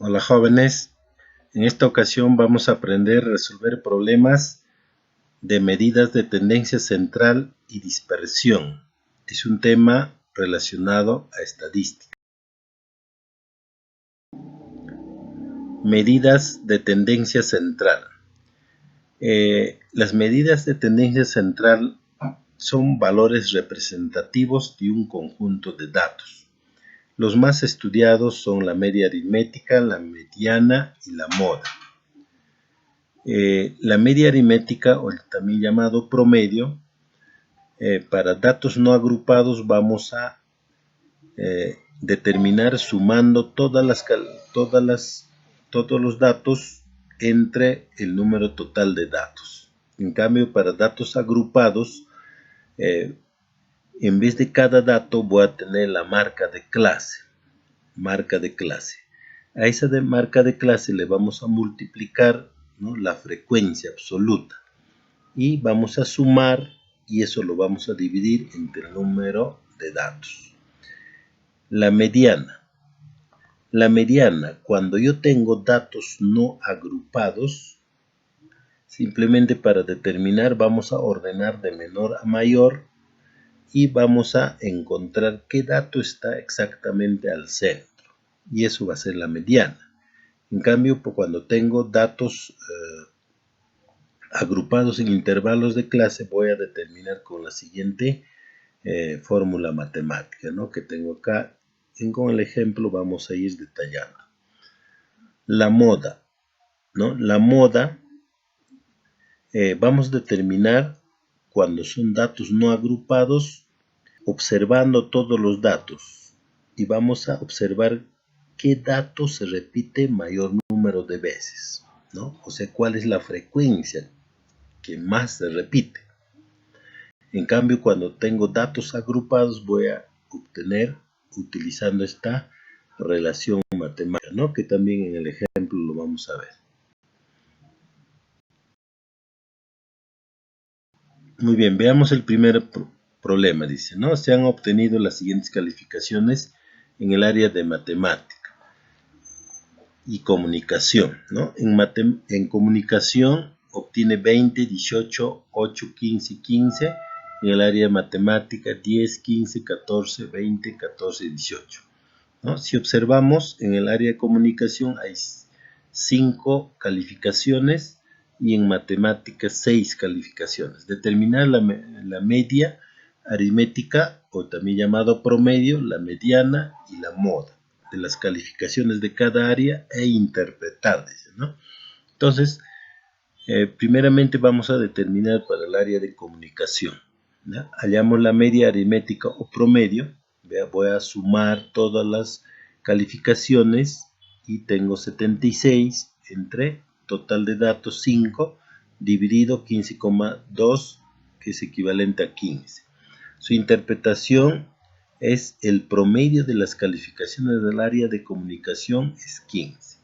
Hola jóvenes, en esta ocasión vamos a aprender a resolver problemas de medidas de tendencia central y dispersión. Es un tema relacionado a estadística. Medidas de tendencia central. Las medidas de tendencia central son valores representativos de un conjunto de datos. Los más estudiados son la media aritmética, la mediana y la moda. La media aritmética, o también llamado promedio, para datos no agrupados vamos a determinar sumando todos los datos entre el número total de datos. En cambio, para datos agrupados, en vez de cada dato voy a tener la marca de clase. A esa marca de clase le vamos a multiplicar, ¿no?, la frecuencia absoluta y vamos a sumar, y eso lo vamos a dividir entre el número de datos. La mediana, cuando yo tengo datos no agrupados, simplemente para determinar vamos a ordenar de menor a mayor y vamos a encontrar qué dato está exactamente al centro, y eso va a ser la mediana. En cambio, cuando tengo datos agrupados en intervalos de clase, voy a determinar con la siguiente fórmula matemática, ¿no?, que tengo acá. Con el ejemplo vamos a ir detallando. La moda, ¿no? La moda vamos a determinar cuando son datos no agrupados observando todos los datos, y vamos a observar qué dato se repite mayor número de veces, ¿no? O sea, cuál es la frecuencia que más se repite. En cambio, cuando tengo datos agrupados voy a obtener utilizando esta relación matemática, ¿no?, que también en el ejemplo lo vamos a ver. Muy bien, veamos el primer problema. Dice, ¿no?, se han obtenido las siguientes calificaciones en el área de matemática y comunicación, ¿no? En comunicación obtiene 20, 18, 8, 15 y 15. En el área de matemática 10, 15, 14, 20, 14 y 18. ¿No? Si observamos, en el área de comunicación hay 5 calificaciones y en matemáticas 6 calificaciones. Determinar la media aritmética, o también llamado promedio, la mediana y la moda de las calificaciones de cada área e interpretar, ¿no? Entonces, primeramente vamos a determinar para el área de comunicación, ¿no? Hallamos la media aritmética o promedio. Voy a sumar todas las calificaciones y tengo 76 entre total de datos 5 dividido 15,2, que es equivalente a 15. Su interpretación es el promedio de las calificaciones del área de comunicación es 15.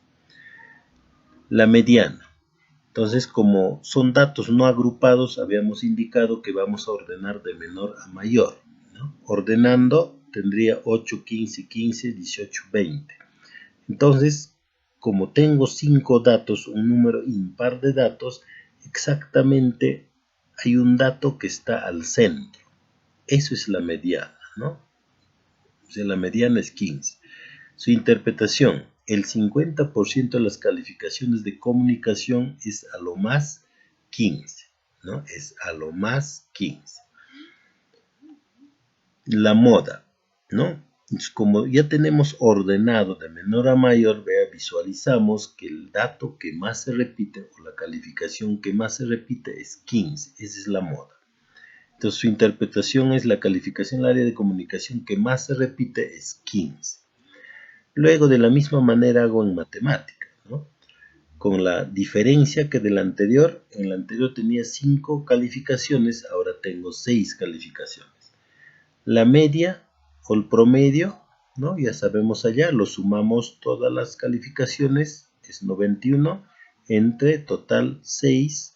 La mediana. Entonces, como son datos no agrupados, habíamos indicado que vamos a ordenar de menor a mayor, ¿no? Ordenando tendría 8, 15, 15, 18, 20. Entonces, como tengo 5 datos, un número impar de datos, exactamente hay un dato que está al centro. Eso es la mediana, ¿no? O sea, la mediana es 15. Su interpretación: el 50% de las calificaciones de comunicación es a lo más 15, ¿no? Es a lo más 15. La moda, ¿no? Entonces, como ya tenemos ordenado de menor a mayor, visualizamos que el dato que más se repite, o la calificación que más se repite, es 15. Esa es la moda. Entonces, su interpretación es la calificación en el área de comunicación que más se repite es 15. Luego, de la misma manera hago en matemática, ¿no? Con la diferencia que del anterior. En el anterior tenía 5 calificaciones, ahora tengo 6 calificaciones. La media o el promedio, ¿no?, ya sabemos allá, lo sumamos todas las calificaciones, es 91, entre total 6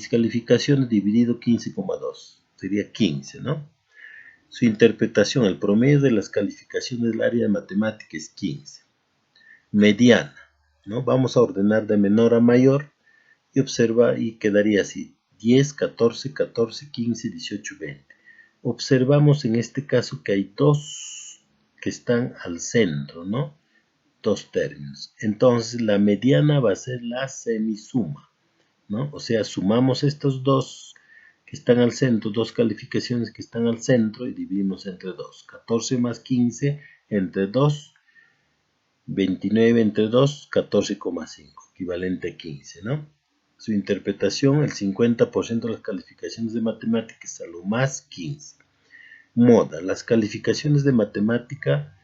calificaciones dividido 15,2, sería 15, ¿no? Su interpretación: el promedio de las calificaciones del área de matemática es 15. mediana, ¿no? Vamos a ordenar de menor a mayor y observa y quedaría así: 10, 14, 14, 15, 18, 20. Observamos en este caso que hay dos que están al centro, ¿no? Dos términos. Entonces la mediana va a ser la semisuma, ¿no? O sea, sumamos estos dos que están al centro, dos calificaciones que están al centro, y dividimos entre 2. 14 más 15 entre 2, 29 entre 2, 14,5, equivalente a 15, ¿no? Su interpretación: el 50% de las calificaciones de matemáticas es a lo más 15. Moda: las calificaciones de matemática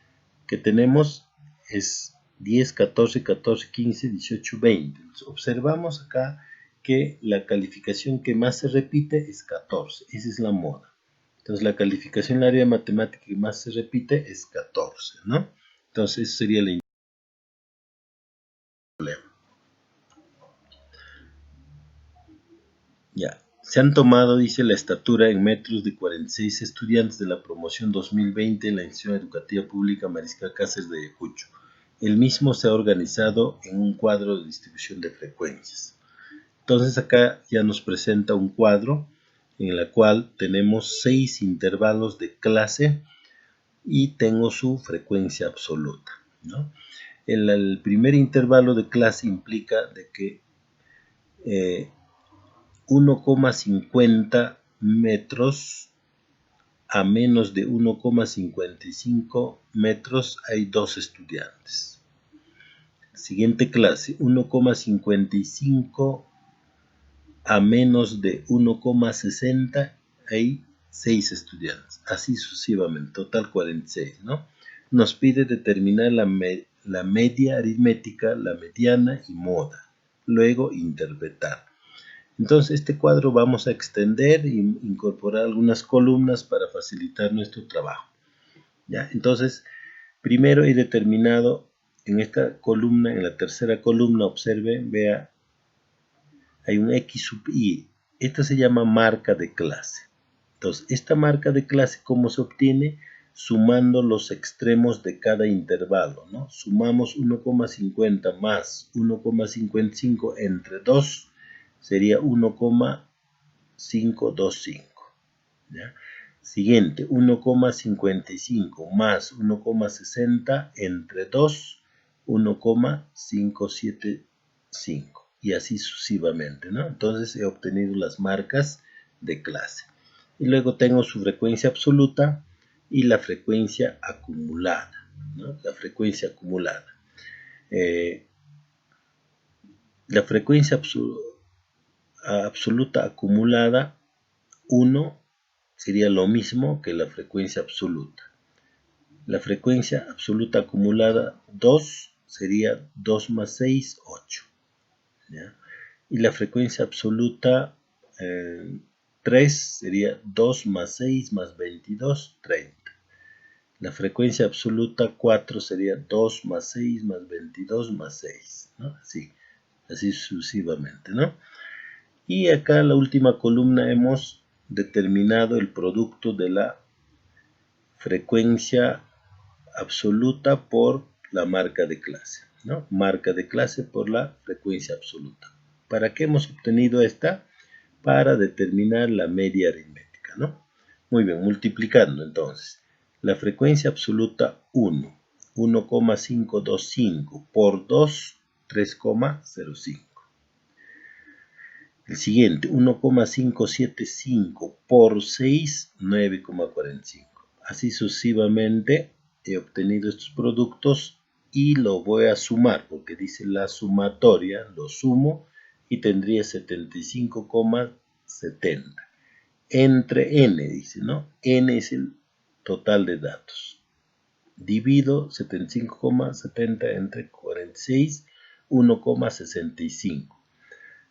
que tenemos es 10, 14, 14, 15, 18, 20. Observamos acá que la calificación que más se repite es 14. Esa es la moda. Entonces la calificación en el área de matemática que más se repite es 14, ¿no? Entonces eso sería el problema. Ya. Se han tomado, dice, la estatura en metros de 46 estudiantes de la promoción 2020 en la institución educativa pública Mariscal Cáceres de Ayacucho. El mismo se ha organizado en un cuadro de distribución de frecuencias. Entonces acá ya nos presenta un cuadro en el cual tenemos 6 intervalos de clase y tengo su frecuencia absoluta, ¿no? El primer intervalo de clase implica de que 1,50 metros a menos de 1,55 metros hay 2 estudiantes. Siguiente clase: 1,55 a menos de 1,60 hay 6 estudiantes. Así sucesivamente, total 46, ¿no? Nos pide determinar la media aritmética, la mediana y moda. Luego interpretar. Entonces este cuadro vamos a extender e incorporar algunas columnas para facilitar nuestro trabajo, ¿ya? Entonces, primero he determinado en esta columna, en la tercera columna, observe, vea, hay un X sub I. Esta se llama marca de clase. Entonces, esta marca de clase, ¿cómo se obtiene? Sumando los extremos de cada intervalo, ¿no? Sumamos 1,50 más 1,55 entre 2, sería 1,525. ¿Ya? Siguiente: 1,55 más 1,60 entre 2, 1,575. Y así sucesivamente, ¿no? Entonces he obtenido las marcas de clase. Y luego tengo su frecuencia absoluta y la frecuencia acumulada, ¿no? La frecuencia acumulada. La frecuencia absoluta acumulada 1 sería lo mismo que la frecuencia absoluta. La frecuencia absoluta acumulada 2 sería 2 más 6, 8. ¿Ya? Y la frecuencia absoluta 3 sería 2 más 6 más 22, 30. La frecuencia absoluta 4 sería 2 más 6 más 22 más 6, ¿no? Así sucesivamente, ¿no? Y acá en la última columna hemos determinado el producto de la frecuencia absoluta por la marca de clase, ¿no? Marca de clase por la frecuencia absoluta. ¿Para qué hemos obtenido esta? Para determinar la media aritmética, ¿no? Muy bien, multiplicando entonces. La frecuencia absoluta 1, 1,525 por 2, 3,05. El siguiente, 1,575 por 6, 9,45. Así sucesivamente he obtenido estos productos y lo voy a sumar, porque dice la sumatoria, lo sumo y tendría 75,70. Entre n, dice, ¿no? N es el total de datos. Divido 75,70 entre 46, 1,65.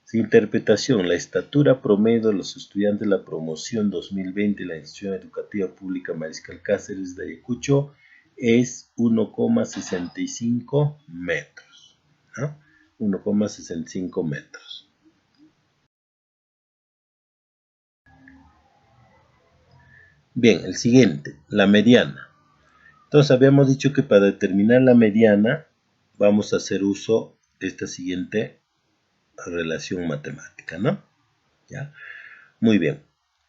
Su interpretación: la estatura promedio de los estudiantes de la promoción 2020 de la institución educativa pública Mariscal Cáceres de Ayacucho es 1,65 metros, ¿no? 1,65 metros. Bien, el siguiente, la mediana. Entonces habíamos dicho que para determinar la mediana vamos a hacer uso de esta siguiente relación matemática, ¿no? ¿Ya? Muy bien,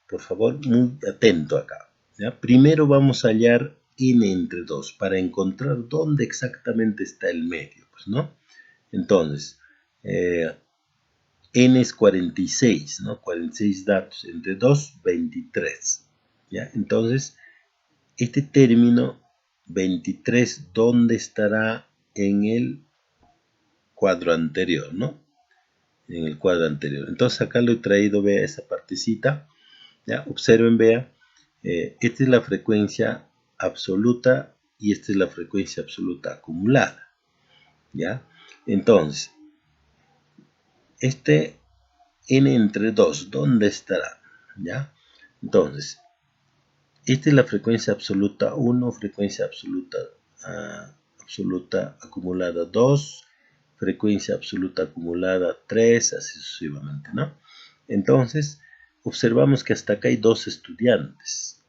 por favor, muy atento acá. ¿Ya? Primero vamos a hallar n entre 2 para encontrar dónde exactamente está el medio, pues, ¿no? Entonces, n es 46, ¿no? 46 datos entre 2, 23. ¿Ya? Entonces, este término 23, ¿dónde estará en el cuadro anterior, ¿no? En el cuadro anterior. Entonces acá lo he traído, vea esa partecita. ¿Ya? Observen, vea. Esta es la frecuencia absoluta y esta es la frecuencia absoluta acumulada. ¿Ya? Entonces, este n entre 2, ¿dónde estará? ¿Ya? Entonces, esta es la frecuencia absoluta 1, frecuencia absoluta acumulada 2, frecuencia absoluta acumulada 3, así sucesivamente, ¿no? Entonces, observamos que hasta acá hay 2 estudiantes.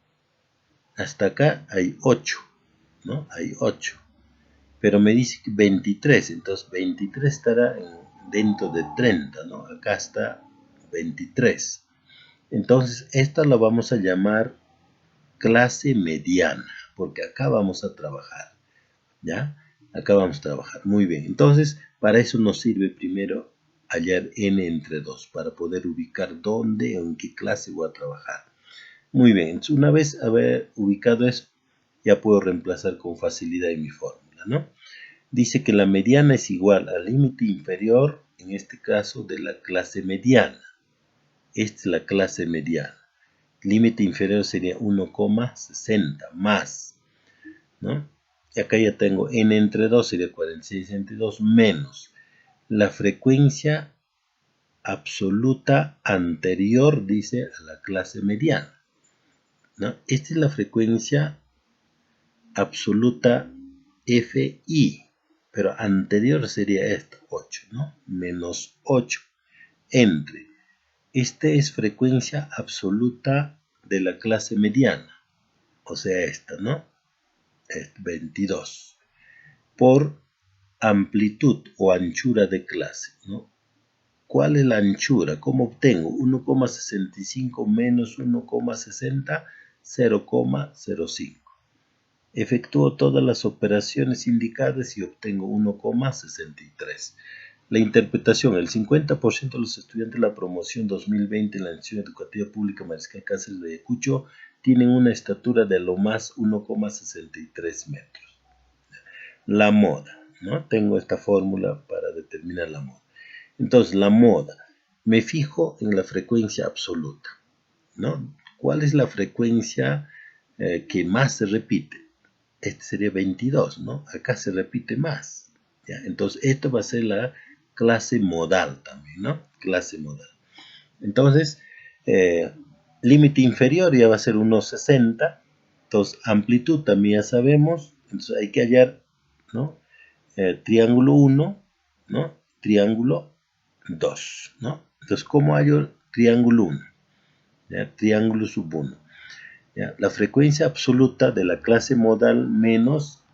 Hasta acá hay 8, ¿no? Hay 8. Pero me dice que 23, entonces 23 estará dentro de 30, ¿no? Acá está 23. Entonces, esta la vamos a llamar clase mediana, porque acá vamos a trabajar, ¿ya? Acá vamos a trabajar, muy bien. Entonces, para eso nos sirve primero hallar n entre 2, para poder ubicar dónde o en qué clase voy a trabajar. Muy bien, entonces una vez haber ubicado eso, ya puedo reemplazar con facilidad en mi fórmula, ¿no? Dice que la mediana es igual al límite inferior, en este caso, de la clase mediana. Esta es la clase mediana. Límite inferior sería 1,60 más, ¿no? Y acá ya tengo n entre 2, sería 46 entre 2, menos la frecuencia absoluta anterior, dice, a la clase mediana, ¿no? Esta es la frecuencia absoluta Fi, pero anterior sería esta, 8, ¿no? Menos 8 entre. Esta es frecuencia absoluta de la clase mediana, o sea, esta, ¿no? Es 22. Por amplitud o anchura de clase, ¿no? ¿Cuál es la anchura? ¿Cómo obtengo? 1,65 menos 1,60, 0,05. Efectúo todas las operaciones indicadas y obtengo 1,63. La interpretación: el 50% de los estudiantes de la promoción 2020 en la institución educativa pública Mariscal Cáceres de Ayacucho tienen una estatura de a lo más 1,63 metros. La moda, ¿no? Tengo esta fórmula para determinar la moda. Entonces, la moda, me fijo en la frecuencia absoluta, ¿no? ¿Cuál es la frecuencia que más se repite? Este sería 22, ¿no? Acá se repite más. ¿Ya? Entonces, esto va a ser la clase modal también, ¿no? Clase modal. Entonces, límite inferior ya va a ser 1,60. Entonces, amplitud también ya sabemos. Entonces, hay que hallar, ¿no? Triángulo 1, ¿no? Triángulo 2, ¿no? Entonces, ¿cómo hallo triángulo 1? ¿Ya? Triángulo sub 1. ¿Ya? La frecuencia absoluta de la clase modal menos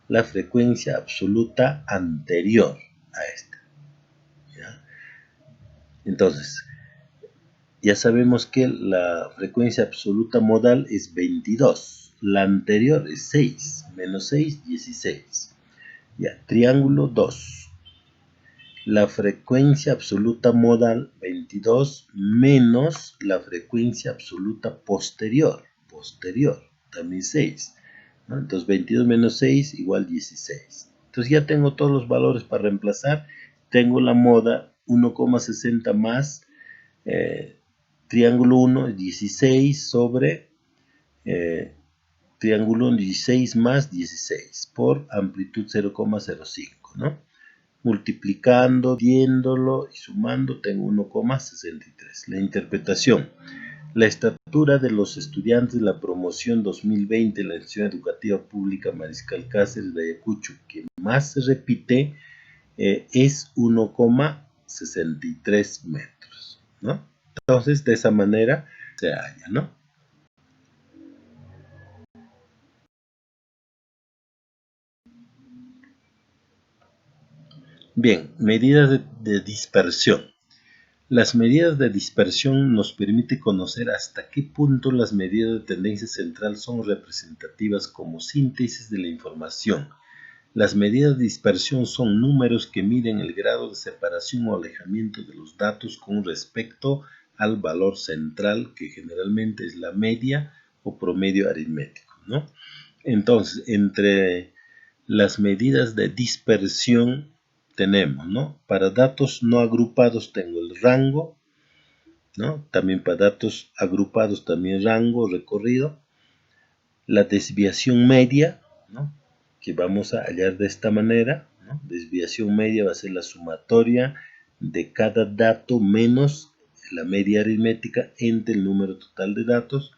la frecuencia absoluta anterior a esta. ¿Ya? Entonces, ya sabemos que la frecuencia absoluta modal es 22. La anterior es 6. Menos 6, 16. Ya, triángulo 2. La frecuencia absoluta modal 22 menos la frecuencia absoluta posterior, también 6, ¿no? Entonces 22 menos 6 igual 16. Entonces ya tengo todos los valores para reemplazar. Tengo la moda 1,60 más triángulo 1 16 sobre triángulo 1 16 más 16 por amplitud 0,05, ¿no? Multiplicando, viéndolo y sumando, tengo 1,63. La interpretación: la estatura de los estudiantes de la promoción 2020 en la institución educativa pública Mariscal Cáceres de Ayacucho que más se repite es 1,63 metros, ¿no? Entonces, de esa manera se halla, ¿no? Bien, medidas de dispersión. Las medidas de dispersión nos permiten conocer hasta qué punto las medidas de tendencia central son representativas como síntesis de la información. Las medidas de dispersión son números que miden el grado de separación o alejamiento de los datos con respecto al valor central, que generalmente es la media o promedio aritmético, ¿no? Entonces, entre las medidas de dispersión tenemos, ¿no? Para datos no agrupados tengo el rango, ¿no? También para datos agrupados también rango, recorrido. La desviación media, ¿no? Que vamos a hallar de esta manera, ¿no? Desviación media va a ser la sumatoria de cada dato menos la media aritmética entre el número total de datos.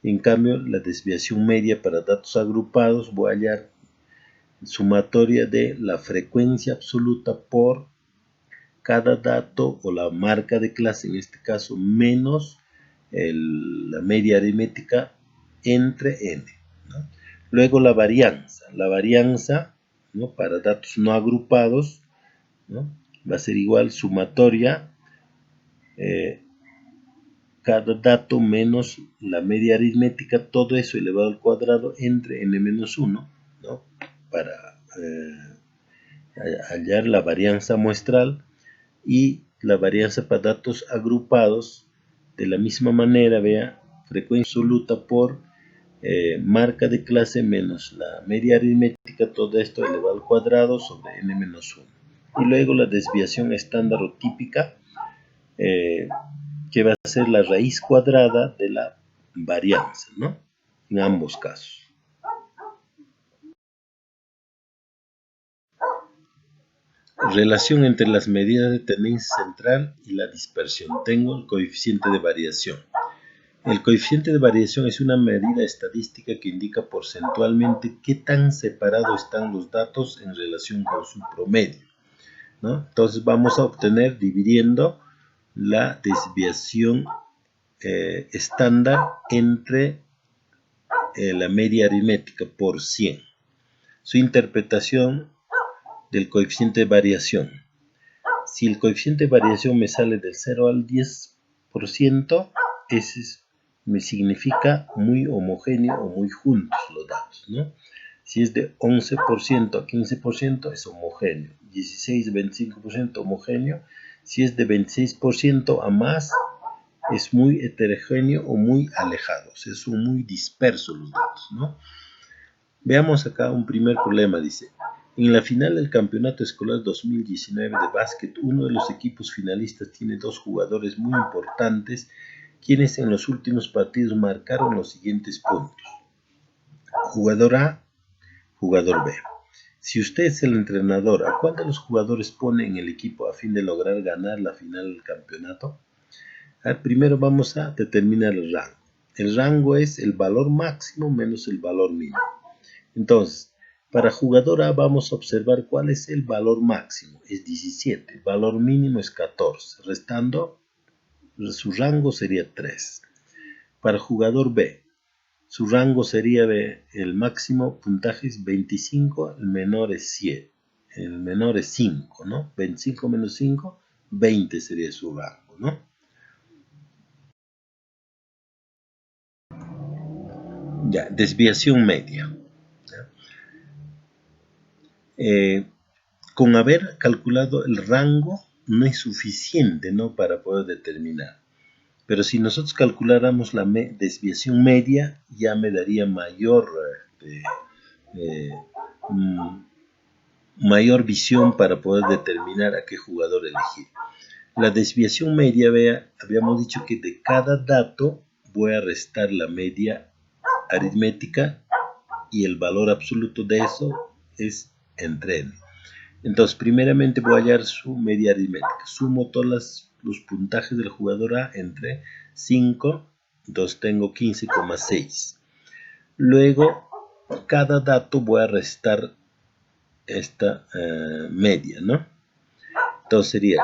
En cambio, la desviación media para datos agrupados voy a hallar sumatoria de la frecuencia absoluta por cada dato o la marca de clase, en este caso, menos la media aritmética entre n, ¿no? Luego la varianza, ¿no? Para datos no agrupados, ¿no? Va a ser igual sumatoria cada dato menos la media aritmética, todo eso elevado al cuadrado entre n-1, ¿no? Para hallar la varianza muestral. Y la varianza para datos agrupados de la misma manera, vea, frecuencia absoluta por marca de clase menos la media aritmética, todo esto elevado al cuadrado sobre n-1. Y luego la desviación estándar o típica, que va a ser la raíz cuadrada de la varianza, ¿no? En ambos casos. Relación entre las medidas de tendencia central y la dispersión. Tengo el coeficiente de variación. El coeficiente de variación es una medida estadística que indica porcentualmente qué tan separados están los datos en relación con su promedio, ¿no? Entonces vamos a obtener dividiendo la desviación estándar entre la media aritmética por 100. Su interpretación del coeficiente de variación. Si el coeficiente de variación me sale del 0 al 10%, ese me significa muy homogéneo o muy juntos los datos, ¿no? Si es de 11% a 15% es homogéneo, 16 a 25% homogéneo. Si es de 26% a más es muy heterogéneo o muy alejado, o sea, son muy dispersos los datos, ¿no? Veamos acá un primer problema, dice. En la final del Campeonato Escolar 2019 de básquet, uno de los equipos finalistas tiene dos jugadores muy importantes, quienes en los últimos partidos marcaron los siguientes puntos. Jugador A, jugador B. Si usted es el entrenador, ¿a cuál de los jugadores pone en el equipo a fin de lograr ganar la final del campeonato? Primero vamos a determinar el rango. El rango es el valor máximo menos el valor mínimo. Entonces, para jugador A vamos a observar cuál es el valor máximo, es 17, el valor mínimo es 14, restando su rango sería 3. Para jugador B, su rango sería el máximo puntaje es 25, el menor es 7, el menor es 5, ¿no? 25 menos 5, 20 sería su rango, ¿no? Ya, desviación media. Con haber calculado el rango no es suficiente, ¿no? Para poder determinar. Pero si nosotros calculáramos la desviación media, ya me daría mayor visión para poder determinar a qué jugador elegir. La desviación media, vea, habíamos dicho que de cada dato voy a restar la media aritmética y el valor absoluto de eso es entre n. Entonces, primeramente voy a hallar su media aritmética. Sumo todos los puntajes del jugador A entre 5, entonces tengo 15,6. Luego, cada dato voy a restar esta media, ¿no? Entonces sería,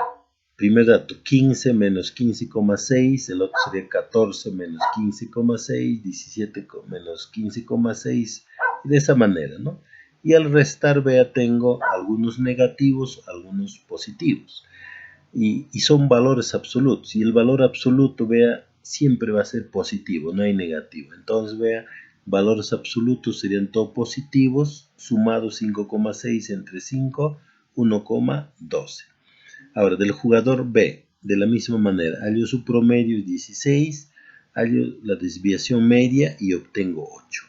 primer dato, 15 menos 15,6, el otro sería 14 menos 15,6, 17 menos 15,6, y de esa manera, ¿no? Y al restar, vea, tengo algunos negativos, algunos positivos. Y son valores absolutos. Y el valor absoluto, vea, siempre va a ser positivo, no hay negativo. Entonces, vea, valores absolutos serían todos positivos, sumados 5,6 entre 5, 1,12. Ahora, del jugador B, de la misma manera, hallo su promedio 16, hallo la desviación media y obtengo 8.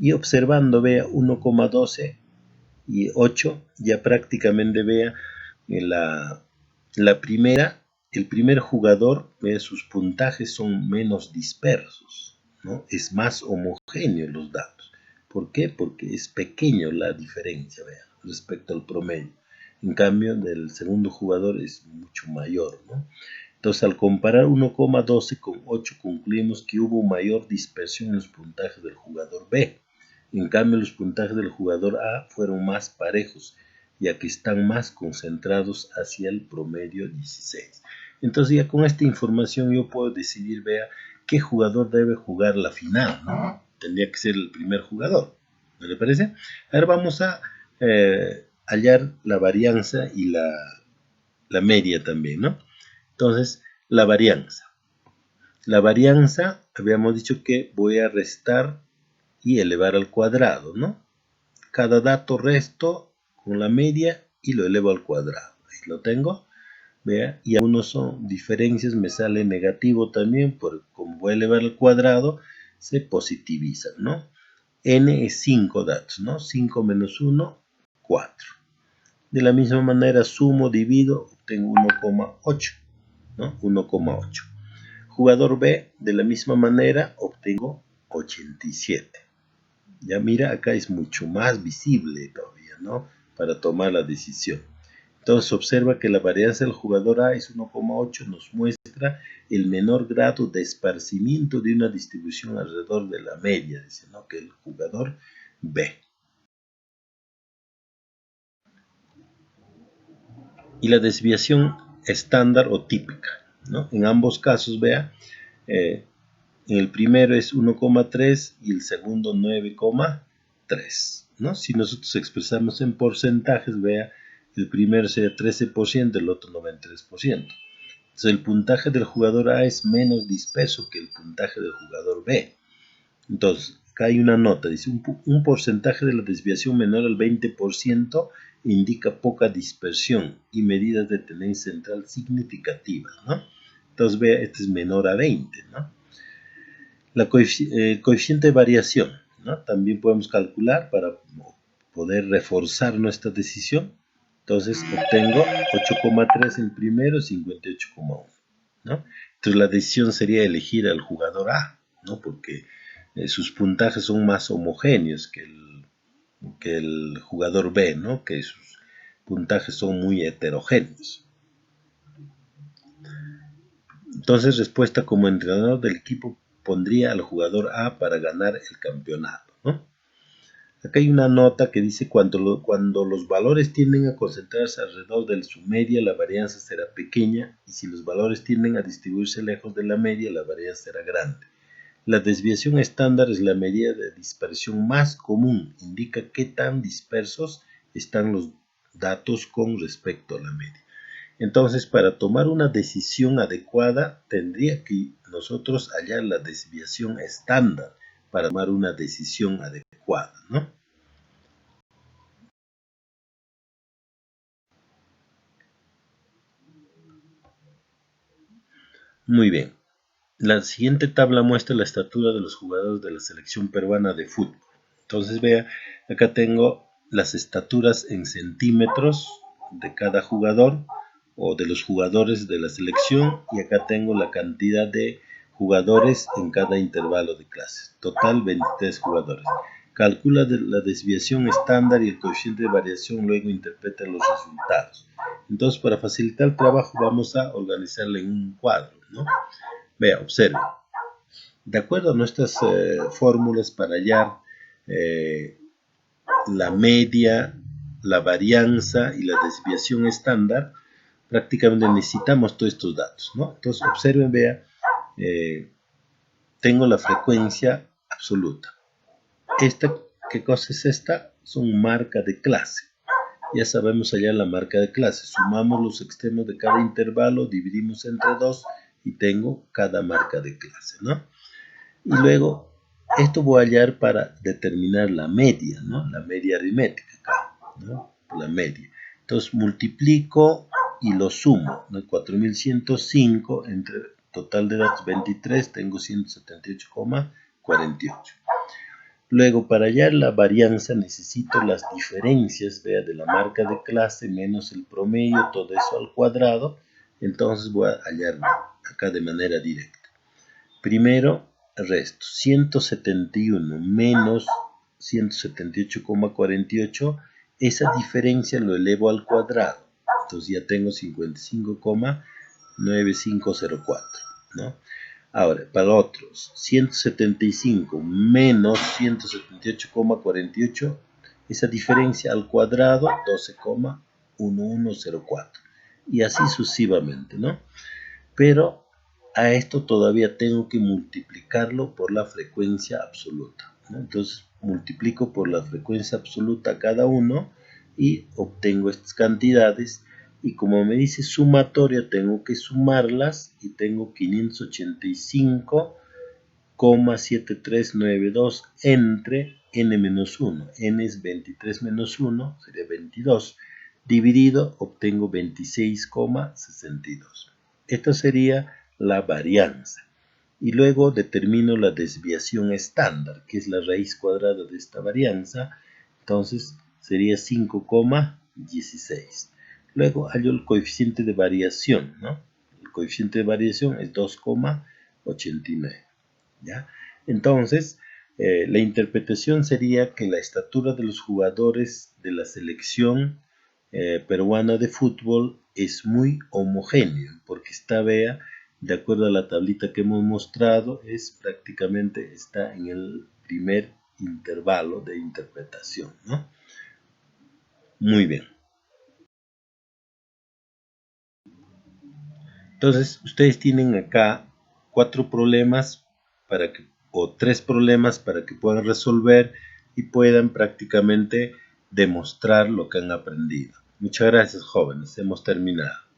Y observando, vea, 1,12 y 8, ya prácticamente, vea, la primera, el primer jugador, vea, sus puntajes son menos dispersos, ¿no? Es más homogéneo los datos. ¿Por qué? Porque es pequeño la diferencia, vea, respecto al promedio. En cambio, del segundo jugador es mucho mayor, ¿no? Entonces, al comparar 1,12 con 8, concluimos que hubo mayor dispersión en los puntajes del jugador B. En cambio, los puntajes del jugador A fueron más parejos, ya que están más concentrados hacia el promedio 16. Entonces, ya con esta información yo puedo decidir, vea, qué jugador debe jugar la final, ¿no? Tendría que ser el primer jugador, ¿no le parece? Ahora vamos a hallar la varianza y la media también, ¿no? Entonces, la varianza. La varianza, habíamos dicho que voy a restar y elevar al cuadrado, ¿no? Cada dato resto con la media y lo elevo al cuadrado. Ahí lo tengo, vea, y algunos son diferencias, me sale negativo también, porque como voy a elevar al cuadrado, se positivizan, ¿no? N es 5 datos, ¿no? 5 menos 1, 4. De la misma manera, sumo, divido, obtengo 1,8, ¿no? 1,8. Jugador B, de la misma manera, obtengo 87. Ya mira, acá es mucho más visible todavía, ¿no? Para tomar la decisión. Entonces observa que la varianza del jugador A es 1,8, nos muestra el menor grado de esparcimiento de una distribución alrededor de la media, dice, ¿no? Que el jugador B. Y la desviación estándar o típica, ¿no? En ambos casos, vea, en el primero es 1,3 y el segundo 9,3, ¿no? Si nosotros expresamos en porcentajes, vea, el primero sería 13%, el otro 93%. Entonces el puntaje del jugador A es menos disperso que el puntaje del jugador B. Entonces, acá hay una nota, dice un porcentaje de la desviación menor al 20% indica poca dispersión y medidas de tendencia central significativas, ¿no? Entonces, vea, este es menor a 20, ¿no? Coeficiente de variación, ¿no? También podemos calcular para poder reforzar nuestra decisión. Entonces obtengo 8,3 en el primero, 58,1, ¿no? Entonces la decisión sería elegir al jugador A, ¿no? Porque sus puntajes son más homogéneos que el jugador B, ¿no? Que sus puntajes son muy heterogéneos. Entonces, respuesta: como entrenador del equipo pondría al jugador A para ganar el campeonato, ¿no? Acá hay una nota que dice cuando los valores tienden a concentrarse alrededor de su media, la varianza será pequeña, y si los valores tienden a distribuirse lejos de la media, la varianza será grande. La desviación estándar es la medida de dispersión más común, indica qué tan dispersos están los datos con respecto a la media. Entonces, para tomar una decisión adecuada, tendría que nosotros hallar la desviación estándar para tomar una decisión adecuada, ¿no? Muy bien. La siguiente tabla muestra la estatura de los jugadores de la selección peruana de fútbol. Entonces, vea, acá tengo las estaturas en centímetros de cada jugador o de los jugadores de la selección, y acá tengo la cantidad de jugadores en cada intervalo de clases. Total 23 jugadores. Calcula la desviación estándar y el coeficiente de variación, luego interpreta los resultados. Entonces, para facilitar el trabajo, vamos a organizarlo en un cuadro, ¿no? Vea, observe. De acuerdo a nuestras fórmulas para hallar la media, la varianza y la desviación estándar, prácticamente necesitamos todos estos datos, ¿no? Entonces, observen, vea, tengo la frecuencia absoluta. ¿Qué cosa es esta? son marca de clase. Ya sabemos hallar la marca de clase. Sumamos los extremos de cada intervalo, dividimos entre 2 y tengo cada marca de clase, ¿no? Y luego, esto voy a hallar para determinar la media, ¿no? La media aritmética acá, ¿no? La media. Entonces multiplico y lo sumo, ¿no? 4105 entre total de datos 23, tengo 178,48. Luego, para hallar la varianza necesito las diferencias, vea, de la marca de clase menos el promedio, todo eso al cuadrado. Entonces voy a hallar acá de manera directa. Primero, resto 171 menos 178,48. Esa diferencia lo elevo al cuadrado. Entonces ya tengo 55,9504, ¿no? Ahora, para otros, 175 menos 178,48, esa diferencia al cuadrado, 12,1104. Y así sucesivamente, ¿no? Pero a esto todavía tengo que multiplicarlo por la frecuencia absoluta, ¿no? Entonces, multiplico por la frecuencia absoluta cada uno y obtengo estas cantidades. Y como me dice sumatoria, tengo que sumarlas y tengo 585,7392 entre n-1. N es 23 menos 1, sería 22. Dividido, obtengo 26,62. Esta sería la varianza. Y luego determino la desviación estándar, que es la raíz cuadrada de esta varianza. Entonces sería 5,16. Luego hallo el coeficiente de variación, ¿no? El coeficiente de variación es 2,89. ¿Ya? Entonces, la interpretación sería que la estatura de los jugadores de la selección peruana de fútbol es muy homogéneo, porque esta, vea, de acuerdo a la tablita que hemos mostrado, es prácticamente está en el primer intervalo de interpretación, ¿no? Muy bien. Entonces, ustedes tienen acá 4 problemas o 3 problemas para que puedan resolver y puedan prácticamente demostrar lo que han aprendido. Muchas gracias, jóvenes. Hemos terminado.